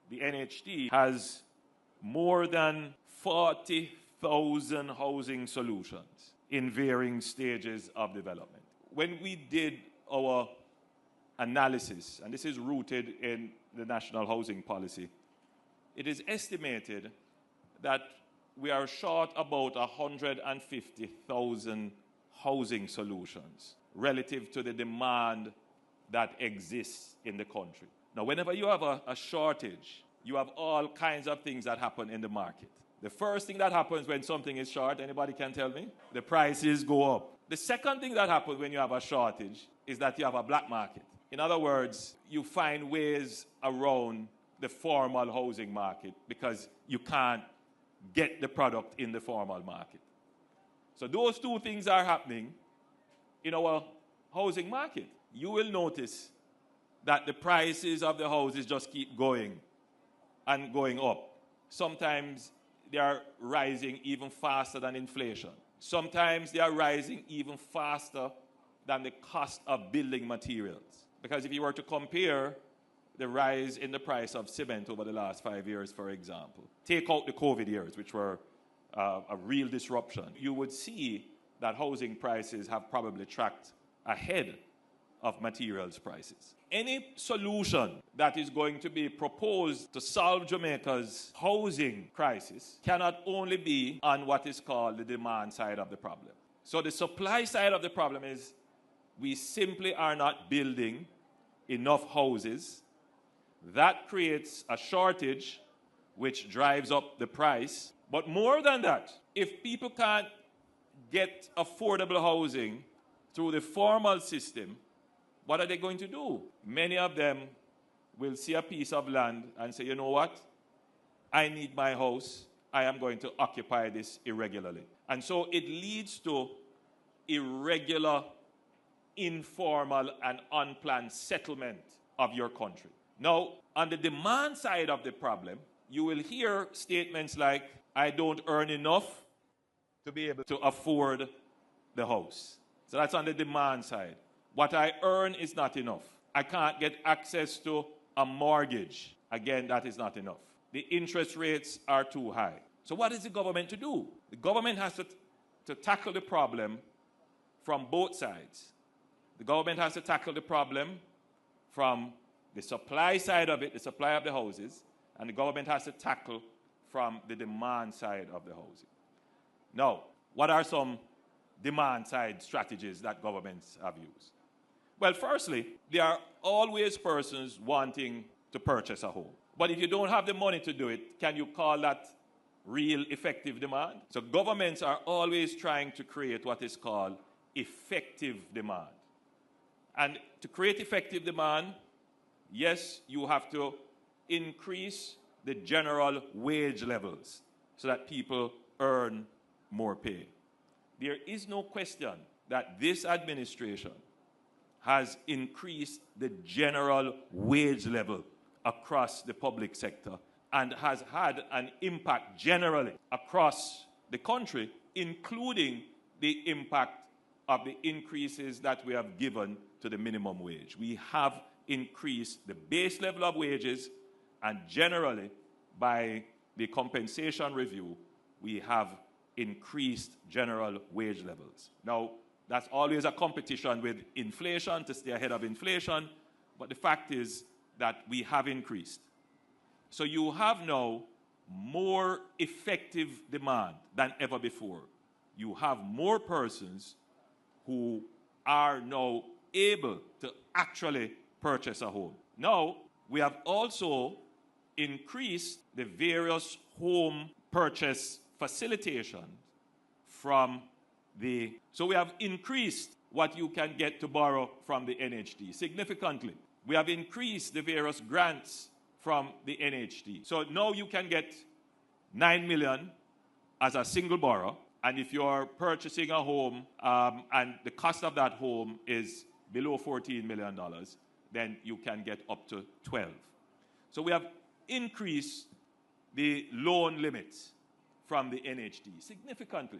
the NHD has more than 40,000 housing solutions in varying stages of development. When we did our analysis, and this is rooted in the National Housing Policy, it is estimated that we are short about 150,000 housing solutions relative to the demand that exists in the country. Now, whenever you have a shortage, you have all kinds of things that happen in the market. The first thing that happens when something is short, anybody can tell me? The prices go up. The second thing that happens when you have a shortage is that you have a black market. In other words, you find ways around the formal housing market because you can't get the product in the formal market. So those two things are happening in our housing market. You will notice that the prices of the houses just keep going and going up. Sometimes they are rising even faster than inflation. Sometimes they are rising even faster than the cost of building materials. Because if you were to compare the rise in the price of cement over the last 5 years, for example, take out the COVID years, which were a real disruption, you would see that housing prices have probably tracked ahead of materials prices. Any solution that is going to be proposed to solve Jamaica's housing crisis cannot only be on what is called the demand side of the problem. So the supply side of the problem is we simply are not building enough houses. That creates a shortage, which drives up the price. But more than that, if people can't get affordable housing through the formal system, what are they going to do? Many of them will see a piece of land and say, you know what? I need my house. I am going to occupy this irregularly. And so it leads to irregular, informal, and unplanned settlement of your country. Now, on the demand side of the problem, you will hear statements like, I don't earn enough to be able to afford the house. So that's on the demand side. What I earn is not enough. I can't get access to a mortgage. Again, that is not enough. The interest rates are too high. So what is the government to do? The government has to tackle the problem from both sides. The government has to tackle the problem from the supply side of it, the supply of the houses, and the government has to tackle from the demand side of the housing. Now, what are some demand side strategies that governments have used? Well, firstly, there are always persons wanting to purchase a home. But if you don't have the money to do it, can you call that real effective demand? So governments are always trying to create what is called effective demand. And to create effective demand, yes, you have to increase the general wage levels so that people earn more pay. There is no question that this administration has increased the general wage level across the public sector and has had an impact generally across the country, including the impact of the increases that we have given to the minimum wage. We have increased the base level of wages, and generally, by the compensation review, we have increased general wage levels. Now, that's always a competition with inflation to stay ahead of inflation, but the fact is that we have increased. So you have now more effective demand than ever before. You have more persons who are now able to actually purchase a home. Now, we have also increased the various home purchase facilitation so we have increased what you can get to borrow from the NHD significantly. We have increased the various grants from the NHD. So now you can get 9 million as a single borrower, and if you're purchasing a home and the cost of that home is below $14 million, then you can get up to 12. So we have increased the loan limits from the NHD significantly.